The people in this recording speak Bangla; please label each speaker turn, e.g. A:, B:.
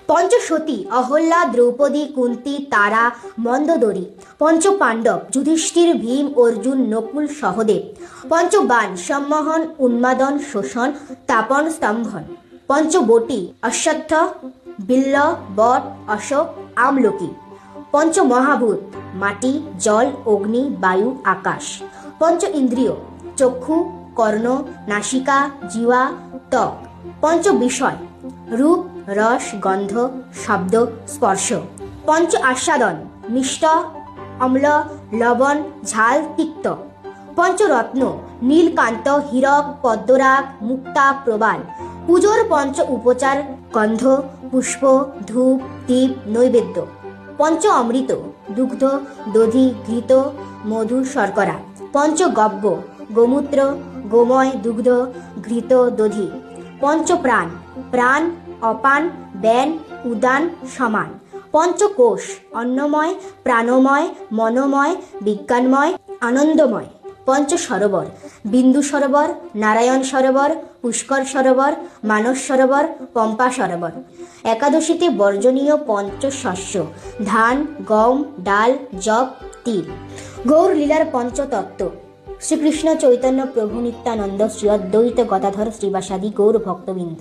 A: পঞ্চসতী অহল্যা, দ্রৌপদী, কুন্তী, তারা, মন্দোদরী। পঞ্চপাণ্ডব যুধিষ্ঠির, ভীম, অর্জুন, নকুল, সহদেব। পঞ্চবাণ সম্মোহন, উন্মাদন, শোষণ, তাপন, স্তম্ভন। পঞ্চবটী অশ্বত্থ, বিল্ল, বট, অশোক, আমলকি। পঞ্চমহাভূত মাটি, জল, অগ্নি, বায়ু, আকাশ। পঞ্চ ইন্দ্রিয় চক্ষু, কর্ণ, নাসিকা, জিহ্বা, ত্বক। পঞ্চ বিষয় রূপ, রস, গন্ধ, শব্দ, স্পর্শ। পঞ্চ আস্বাদন মিষ্ট, অম্ল, লবণ, ঝাল, তিক্ত। পঞ্চরত্ন নীলকান্ত, হীরক, পদ্মরাগ, মুক্তা, প্রবাল। পুজোর পঞ্চ উপচার গন্ধ, পুষ্প, ধূপ, দীপ, নৈবেদ্য। পঞ্চ অমৃত দুগ্ধ, দধি, ঘৃত, মধু, শর্করা। পঞ্চগব্য গোমূত্র, গোময়, দুগ্ধ, ঘৃত, দধি। পঞ্চপ্রাণ প্রাণ, অপান, ব্যান, উদান, সমান। পঞ্চকোষ অন্নময়, প্রাণময়, মনোময়, বিজ্ঞানময়, আনন্দময়। পঞ্চ সরোবর বিন্দু সরোবর, নারায়ণ সরোবর, পুষ্কর সরোবর, মানস সরোবর, পম্পা সরোবর। একাদশীতে বর্জনীয় পঞ্চশস্য ধান, গম, ডাল, যব, তিল। গৌর লীলার পঞ্চতত্ত্ব শ্রীকৃষ্ণ চৈতন্য প্রভু নিত্যানন্দ শ্রী অদ্বৈত গদাধর শ্রীবাসাদি গৌর ভক্তবৃন্দ।